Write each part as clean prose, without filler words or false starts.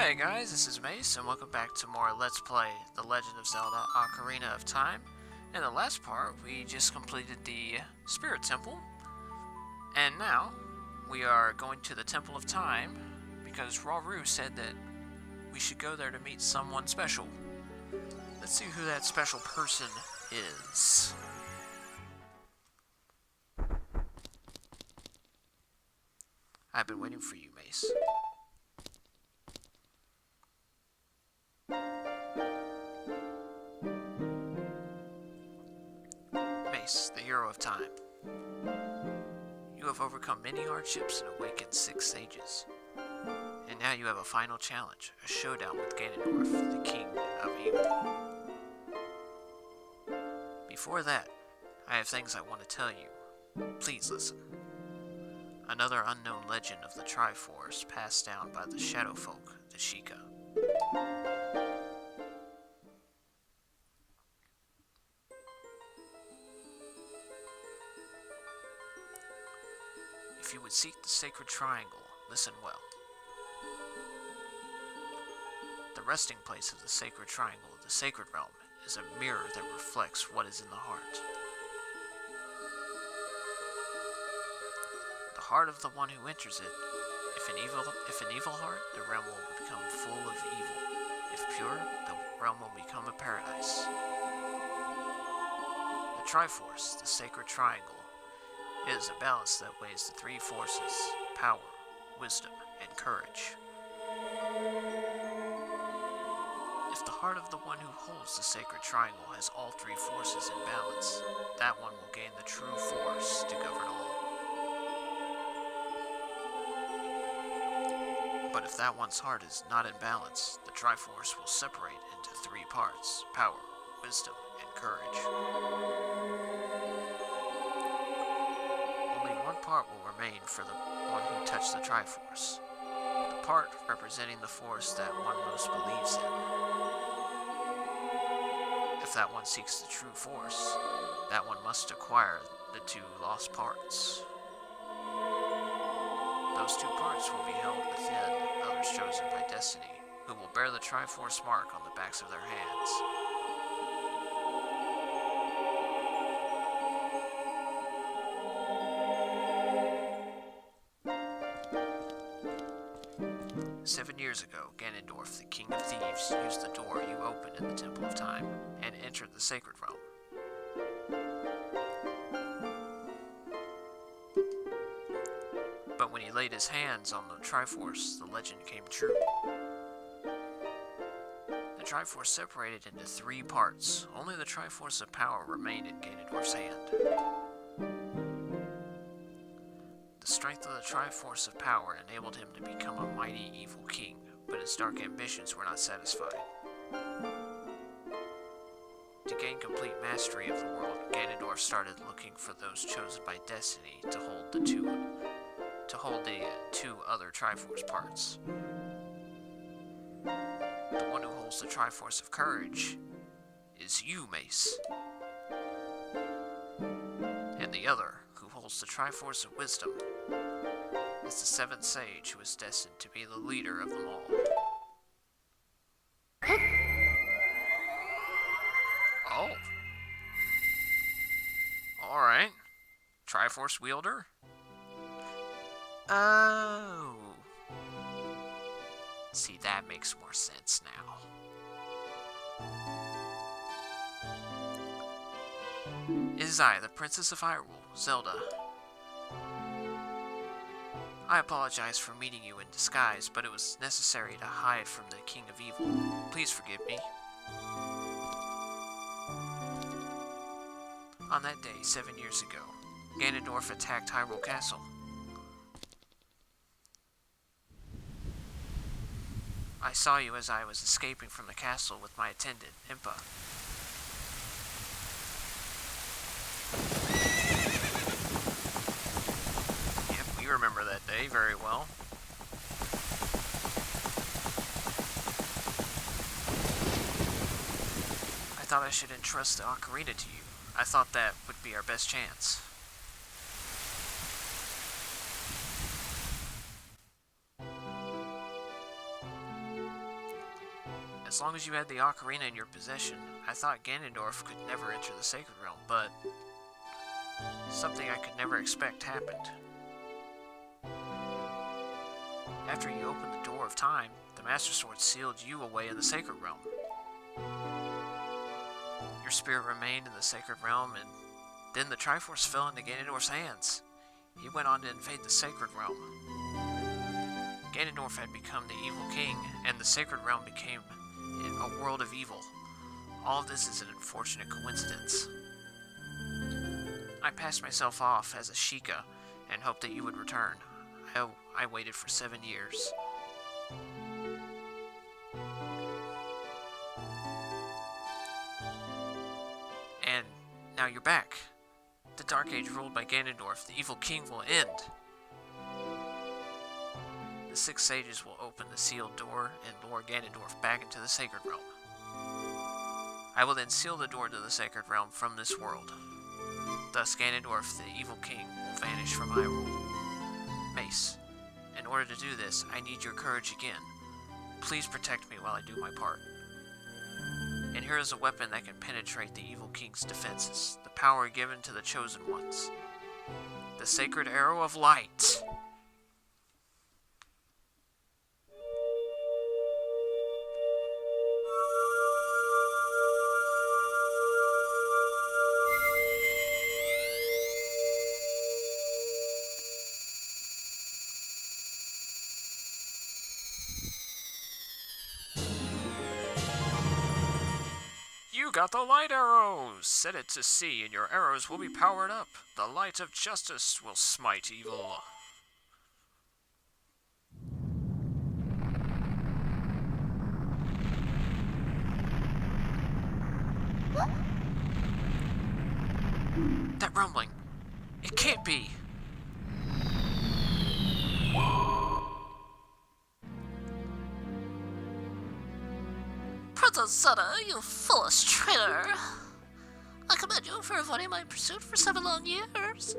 Hi guys, this is Mace, and welcome back to more Let's Play The Legend of Zelda Ocarina of Time. In the last part, we just completed the Spirit Temple, and now we are going to the Temple of Time, because Rauru said that we should go there to meet someone special. Let's see who that special person is. I've been waiting for you, Mace. Mace, the hero of time. You have overcome many hardships and awakened 6 sages. And now you have a final challenge, a showdown with Ganondorf, the king of evil. Before that, I have things I want to tell you. Please listen. Another unknown legend of the Triforce passed down by the shadow folk, the Sheikah. If you would seek the sacred triangle, listen well. The resting place of the sacred triangle, the sacred realm, is a mirror that reflects what is in the heart. The heart of the one who enters it, if an evil heart, the realm will become full of evil. If pure, the realm will become a paradise. The Triforce, the sacred triangle, is a balance that weighs the 3 forces: power, wisdom, and courage. If the heart of the one who holds the sacred triangle has all 3 forces in balance, that one will gain the true force to govern all. But if that one's heart is not in balance, the Triforce will separate into 3 parts: power, wisdom, and courage. Only one part will remain for the one who touched the Triforce. The part representing the force that one most believes in. If that one seeks the true force, that one must acquire the 2 lost parts. Those 2 parts will be held within others chosen by destiny, who will bear the Triforce mark on the backs of their hands. Seven years ago, Ganondorf, the king of thieves, used the door you opened in the Temple of Time and entered the sacred realm. But when he laid his hands on the Triforce, the legend came true. The Triforce separated into 3 parts. Only the Triforce of power remained in Ganondorf's hand. The strength of the Triforce of power enabled him to become a mighty evil king, but his dark ambitions were not satisfied. To gain complete mastery of the world, Ganondorf started looking for those chosen by destiny to hold the 2 other Triforce parts. The one who holds the Triforce of courage is you, Mace. And the other, who holds the Triforce of wisdom, is the 7th sage who is destined to be the leader of them all. Oh. Alright. Triforce wielder? Oh. See, that makes more sense now. It is I, the Princess of Hyrule, Zelda. I apologize for meeting you in disguise, but it was necessary to hide from the King of Evil. Please forgive me. On that day, 7 years ago, Ganondorf attacked Hyrule Castle. I saw you as I was escaping from the castle with my attendant, Impa. Yep, we remember that day very well. I thought I should entrust the ocarina to you. I thought that would be our best chance. As long as you had the Ocarina in your possession, I thought Ganondorf could never enter the Sacred Realm, but something I could never expect happened. After you opened the Door of Time, the Master Sword sealed you away in the Sacred Realm. Your spirit remained in the Sacred Realm, and then the Triforce fell into Ganondorf's hands. He went on to invade the Sacred Realm. Ganondorf had become the evil king, and the Sacred Realm became a world of evil. All of this is an unfortunate coincidence. I passed myself off as a Sheikah and hoped that you would return. I waited for 7 years. And now you're back. The Dark Age ruled by Ganondorf, the evil king, will end. The 6 sages will open the sealed door and lure Ganondorf back into the Sacred Realm. I will then seal the door to the Sacred Realm from this world. Thus Ganondorf, the evil king, will vanish from Hyrule. Mace, in order to do this, I need your courage again. Please protect me while I do my part. And here is a weapon that can penetrate the evil king's defenses, the power given to the chosen ones. The Sacred Arrow of Light. You got the light arrows! Set it to sea and your arrows will be powered up. The light of justice will smite evil. That rumbling. It can't be. Princess Zelda, you foolish traitor! I commend you for avoiding my pursuit for 7 long years.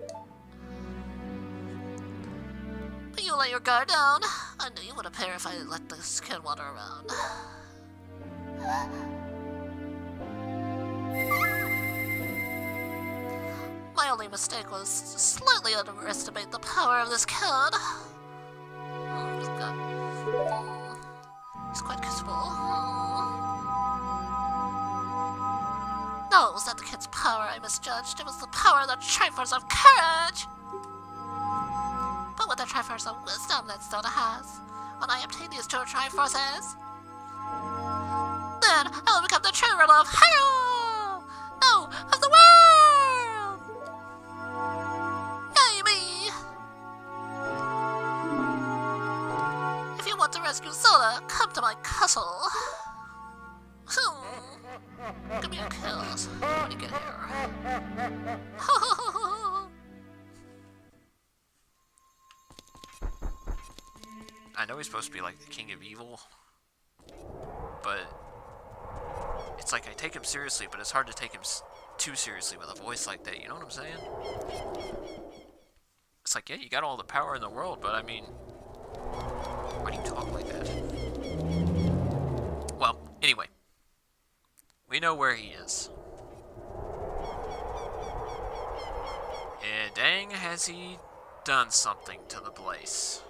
But you let your guard down. I knew you would appear if I let this kid wander around. My only mistake was to slightly underestimate the power of this kid. He's quite kissable. No, it was not the kid's power I misjudged. It was the power of the Triforce of Courage! But with the Triforce of Wisdom that Zelda has, when I obtain these 2 Triforces, then I will become the true ruler of Hyrule! No, of the world! Yay me! If you want to rescue Zelda, come to my castle. Give me a kiss when you get here. I know he's supposed to be like the king of evil, but it's like I take him seriously, but it's hard to take him too seriously with a voice like that, you know what I'm saying? It's like, yeah, you got all the power in the world, but I mean, why do you talk like that? Well, anyway. We know where he is. And dang, has he done something to the place.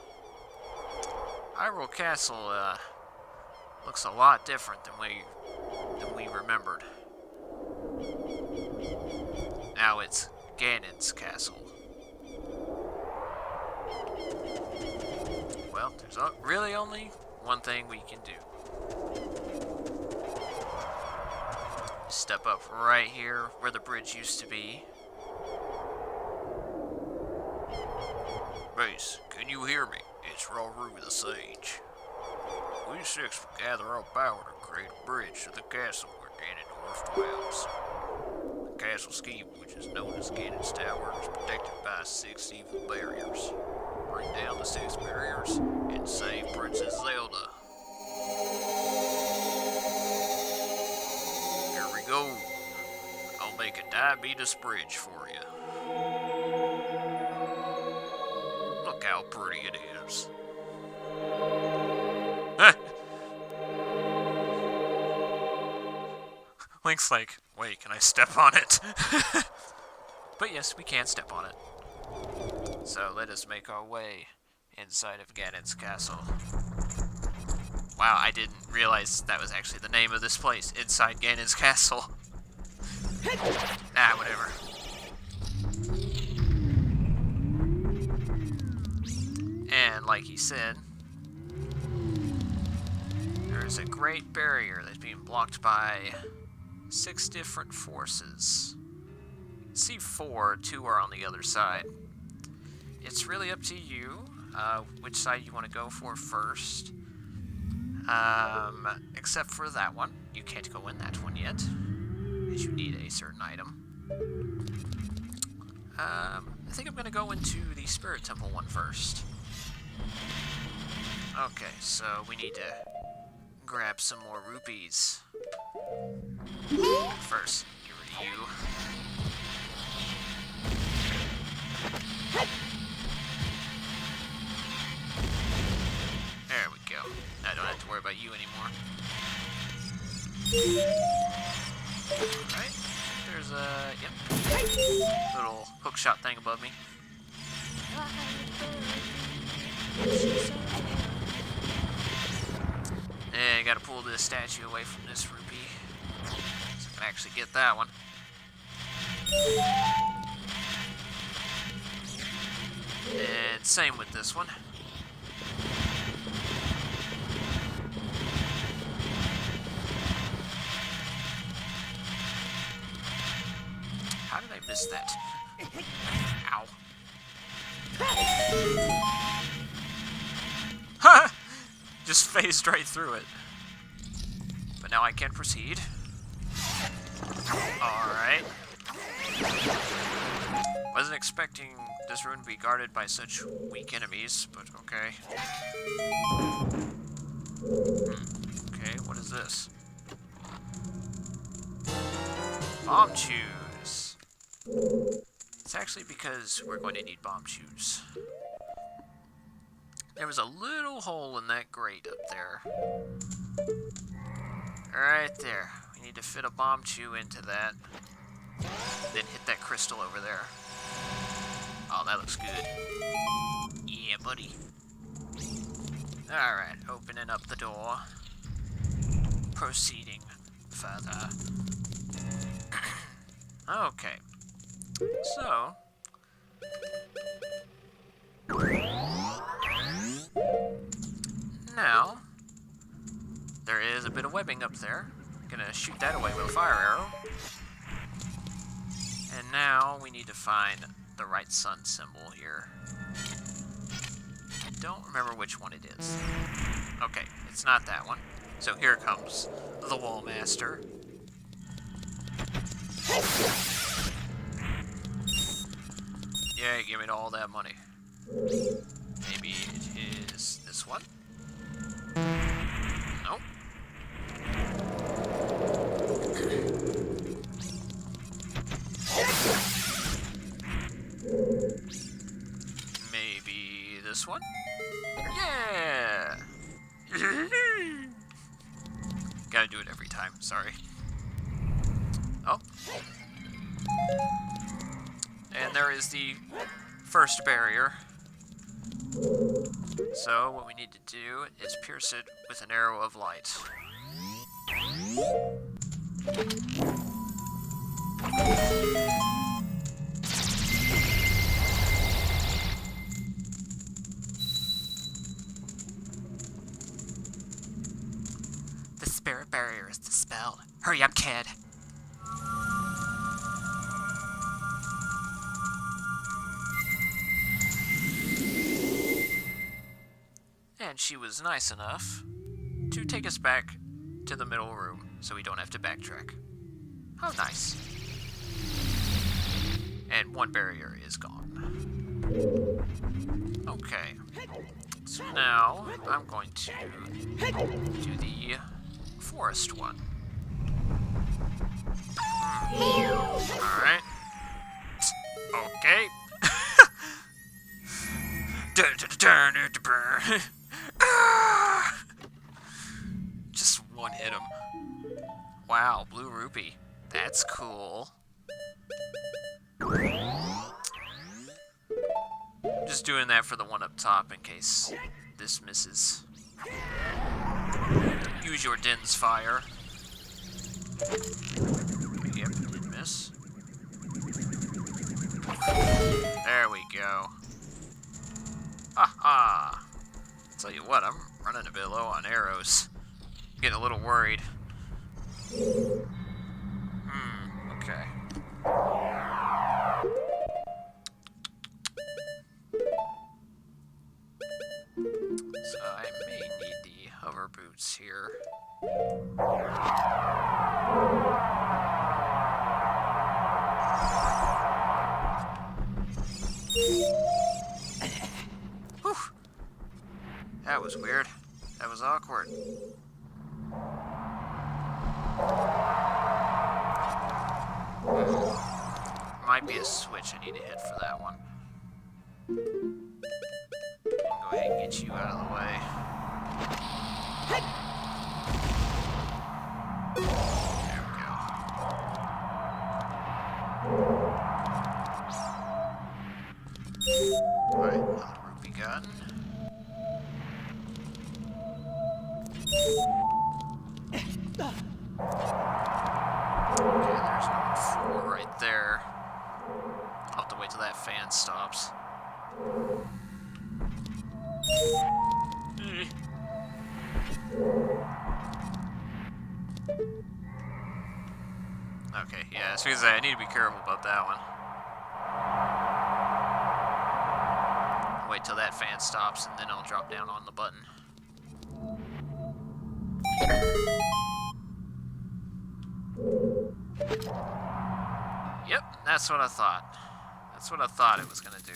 Hyrule Castle, looks a lot different than we remembered. Now it's Ganon's castle. Well, there's really only one thing we can do. Step up right here where the bridge used to be. Mace, can you hear me? It's Roru the Sage. We 6 will gather our power to create a bridge to the castle where Ganondorf dwells. The castle scheme, which is known as Ganon's Tower, is protected by 6 evil barriers. Bring down the 6 barriers and save Princess Zelda. Here we go. I'll make a diabetes bridge for you. Look how pretty it is. Link's like, wait, can I step on it? But yes, we can step on it. So let us make our way inside of Ganon's castle. Wow, I didn't realize that was actually the name of this place, inside Ganon's castle. Ah, whatever. And like he said, there's a great barrier that's being blocked by 6 different forces. You can see 4, 2 are on the other side. It's really up to you which side you want to go for first. Except for that one. You can't go in that one yet, because you need a certain item. I think I'm going to go into the Spirit Temple one first. Okay, so we need to grab some more rupees. First, get rid of you. There we go. I don't have to worry about you anymore. Alright, there's a little hookshot thing above me. And you gotta pull this statue away from this rupee, so I can actually get that one. And same with this one. How did I miss that? Ow. Ha! Just phased right through it. But now I can proceed. Alright. Wasn't expecting this room to be guarded by such weak enemies, but okay. Okay, what is this? Bomb shoes. It's actually because we're going to need bomb shoes. There was a little hole in that grate up there. Right there. We need to fit a bomb chew into that. Then hit that crystal over there. Oh, that looks good. Yeah, buddy. Alright, opening up the door. Proceeding further. Okay. So... now, there is a bit of webbing up there. Gonna shoot that away with a fire arrow. And now we need to find the right sun symbol here. I don't remember which one it is. Okay, it's not that one. So here comes the Wall Master. Yay, give me all that money. Maybe it is this one? Nope. Maybe this one? Yeah! Gotta do it every time, sorry. Oh. And there is the first barrier. So what we need to do is pierce it with an arrow of light. The spirit barrier is dispelled. Hurry up, kid. And she was nice enough to take us back to the middle room so we don't have to backtrack. How nice. And one barrier is gone. Okay. So now I'm going to do the forest one. Alright. Okay. Just one hit him. wow, blue rupee. That's cool. Just doing that for the one up top in case this misses. Use your Din's fire. Yep, did miss. There we go. Ha! Tell you what, I'm running a bit low on arrows. Getting a little worried. Okay. So I may need the hover boots here. Whew. That was weird. That was awkward. Might be a switch I need to hit for that one. I'll go ahead and get you out of the way. There we go. Alright, another rupee gun. Okay, there's number 4 right there. I'll have to wait till that fan stops. Okay, yeah, as soon as I need to be careful about that one. Wait till that fan stops and then I'll drop down on the button. Yep, that's what I thought. That's what I thought it was gonna do.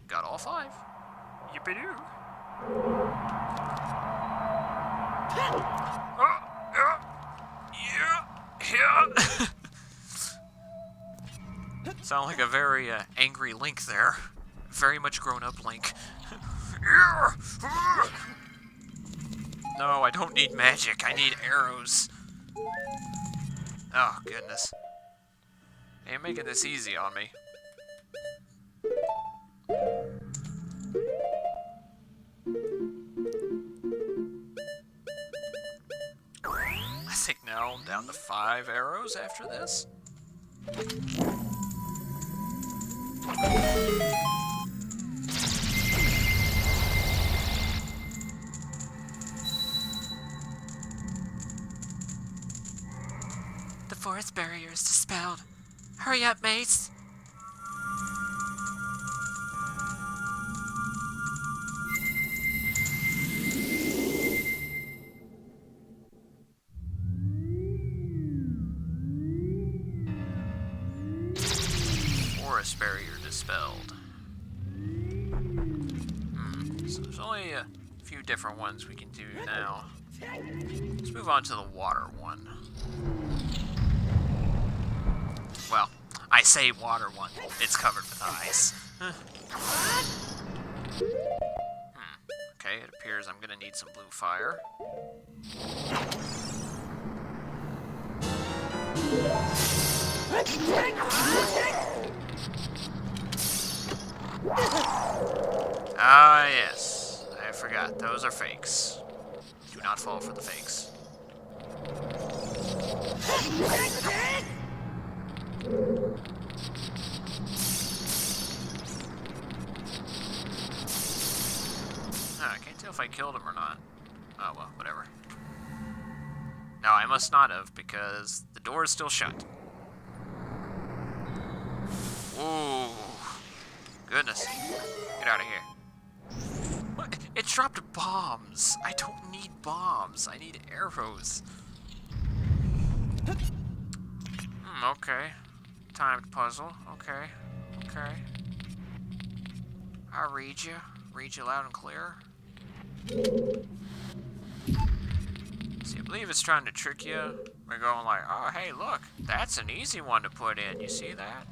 Got all 5. Yippee-doo. Yeah. Sound like a very angry Link there. Very much grown-up Link. No, I don't need magic. I need arrows. Oh, goodness. They're making this easy on me. I think now I'm down to 5 arrows after this. The forest barrier is dispelled. Hurry up, mates. Forest barrier dispelled. So there's only a few different ones we can do now. Let's move on to the water one. Well, I say water one. It's covered with ice. Okay, it appears I'm gonna need some blue fire. Ah, yes. I forgot. Those are fakes. Do not fall for the fakes. I can't tell if I killed him or not. Oh, well, whatever. No, I must not have, because the door is still shut. Ooh. Goodness. Get out of here. What? It dropped bombs. I don't need bombs. I need arrows. Okay. Timed puzzle. Okay. Okay. I read you. Read you loud and clear. See, I believe it's trying to trick you. We're going like, oh, hey, look. That's an easy one to put in. You see that?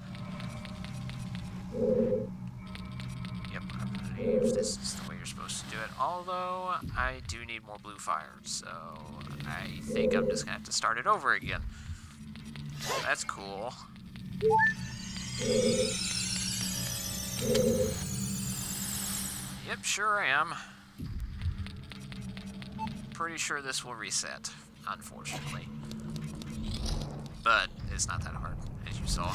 Yep, I believe this is the way you're supposed supposed to do it, although I do need more blue fire, so I think I'm just gonna have to start it over again. That's cool. Yep, sure am. Pretty sure this will reset, unfortunately. But it's not that hard, as you saw.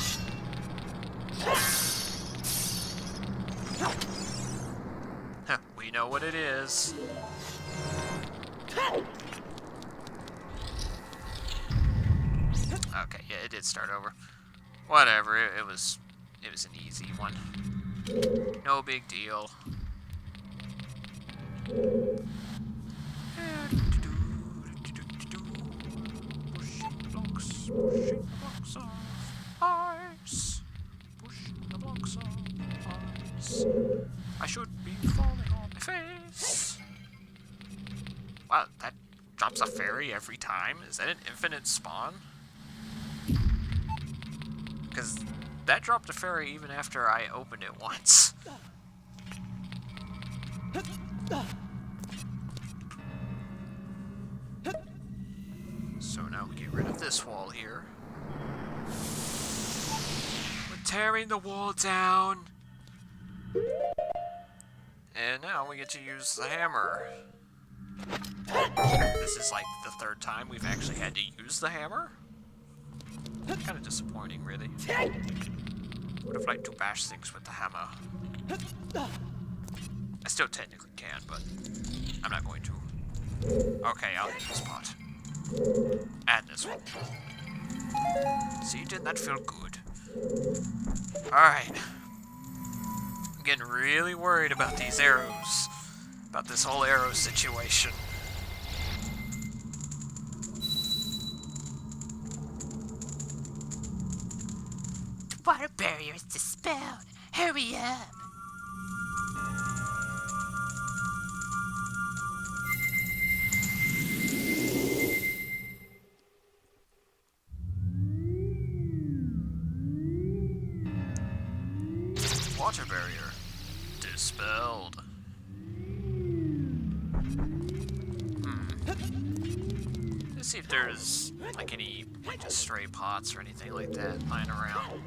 We know what it is. Okay, yeah, it did start over. Whatever, it was an easy one. No big deal. Pushing the blocks of ice. Pushing the blocks of ice. I should be falling on my face. Wow, that drops a fairy every time? Is that an infinite spawn? Because that dropped a fairy even after I opened it once. So now we get rid of this wall here. We're tearing the wall down. And now we get to use the hammer. This is like the third time we've actually had to use the hammer. Kind of disappointing, really. Would have liked to bash things with the hammer. I still technically can, but I'm not going to. Okay, I'll hit this pot. And this one. See, didn't that feel good? Alright. I'm getting really worried about these arrows. About this whole arrow situation. The water barrier is dispelled. Hurry up. Water barrier. Dispelled. Let's see if there's like any just stray pots or anything like that lying around.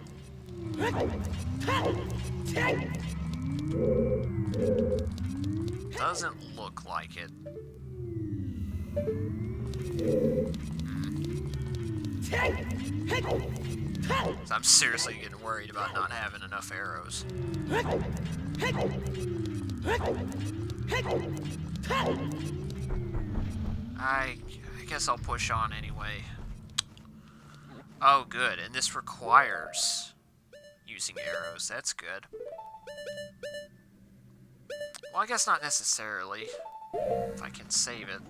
Doesn't look like it. So I'm seriously getting worried about not having enough arrows. I guess I'll push on anyway. Oh, good. And this requires using arrows. That's good. Well, I guess not necessarily. If I can save it.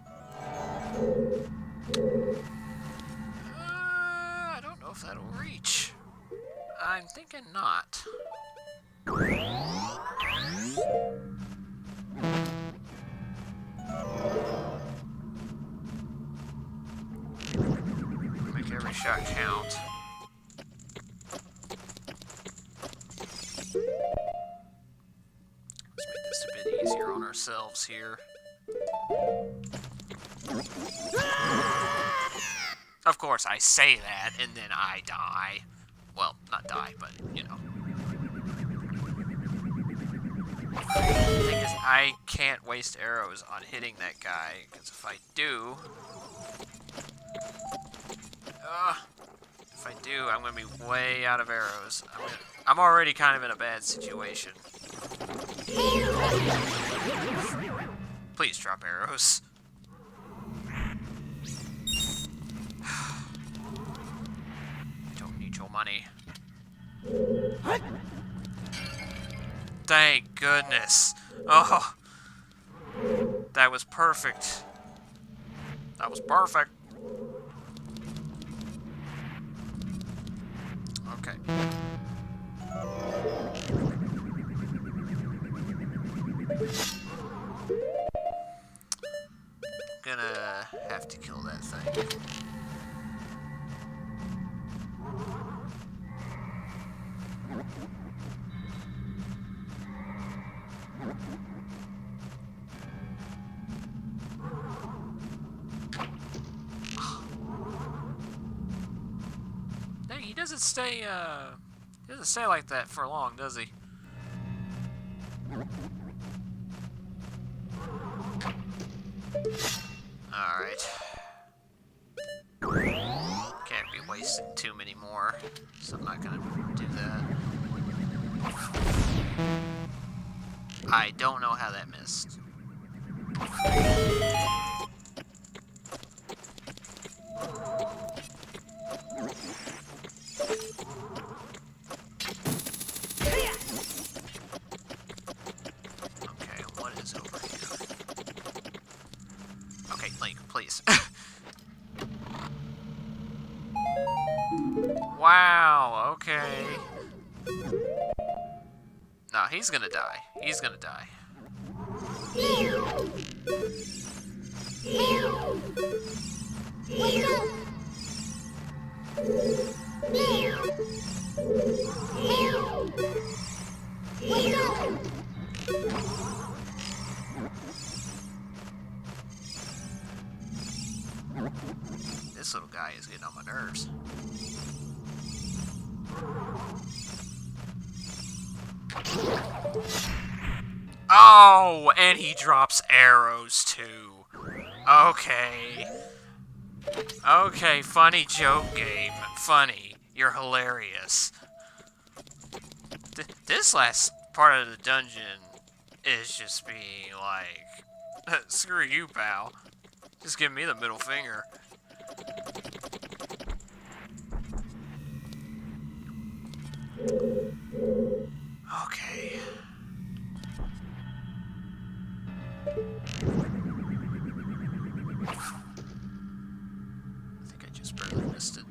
I don't know if that'll reach. I'm thinking not. Make every shot count. Let's make this a bit easier on ourselves here. Of course, I say that, and then I die. Well, not die, but, you know. The thing is, I can't waste arrows on hitting that guy, because if I do... if I do, I'm going to be way out of arrows. I'm already kind of in a bad situation. Please drop arrows. Don't need your money. Thank goodness. Oh, that was perfect. That was perfect. Okay. Gonna have to kill that thing. doesn't stay like that for long, does he? Alright. Can't be wasting too many more, so I'm not gonna do that. I don't know how that missed. Okay, what is over here? Okay, Link, please. Wow, okay. Nah, he's gonna die. He's gonna die. This little guy is getting on my nerves. Oh, and he drops arrows too. Okay. Okay, funny joke game. Funny. You're hilarious. This last part of the dungeon is just being like, screw you, pal. Just give me the middle finger. Okay. I think I just barely missed it.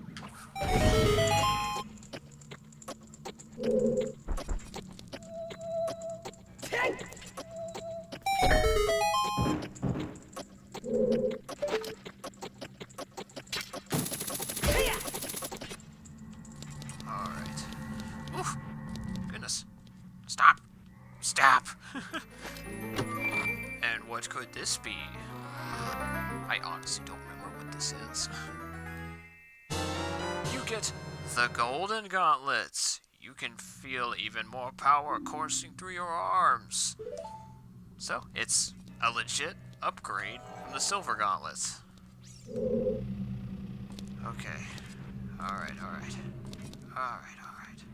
Alright. Oof. Goodness. Stop. Stop. And what could this be? I honestly don't remember what this is. You get the Golden Gauntlets. You can feel even more power coursing through your arms. So, it's a legit upgrade from the Silver Gauntlets. Okay. Alright, alright. Alright, alright.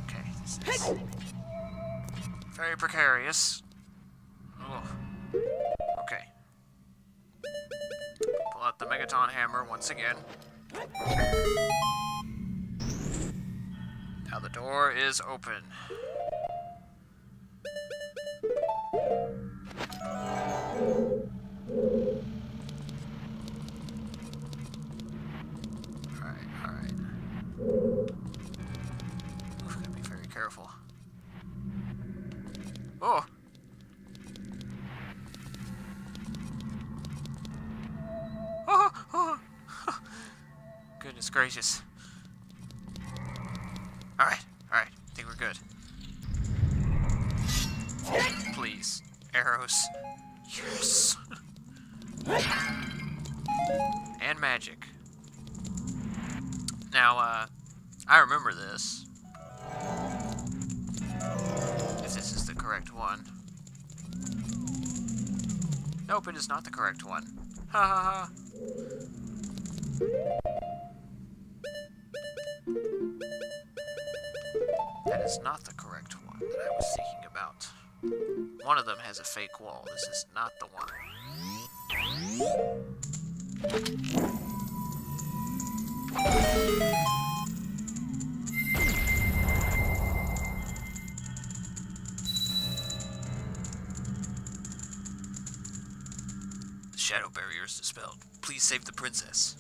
Okay, this is very precarious. Ugh. Okay. Pull out the Megaton Hammer once again. Now the door is open. Alright, alright. Gotta be very careful. Oh! Oh! Oh! Goodness gracious. Alright, alright. I think we're good. Please. Arrows. Yes! And magic. Now, I remember this. If this is the correct one. Nope, it is not the correct one. Ha ha ha. That is not the correct one that I was thinking about. One of them has a fake wall. This is not the one. The shadow barrier is dispelled. Please save the princess.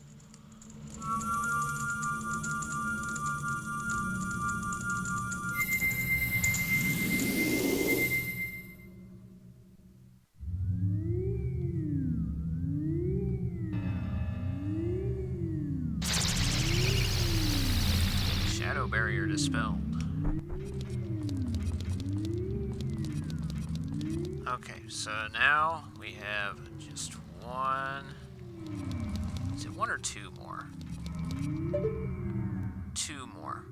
Shadow barrier dispelled. Okay, so now we have just one. Is it one or two more? Two more.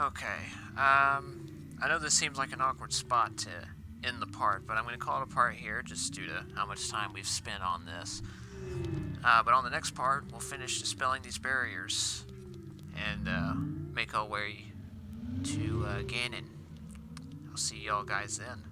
Okay. I know this seems like an awkward spot to end the part, but I'm going to call it a part here just due to how much time we've spent on this. But on the next part, we'll finish dispelling these barriers and make our way to Ganon. I'll see y'all guys then.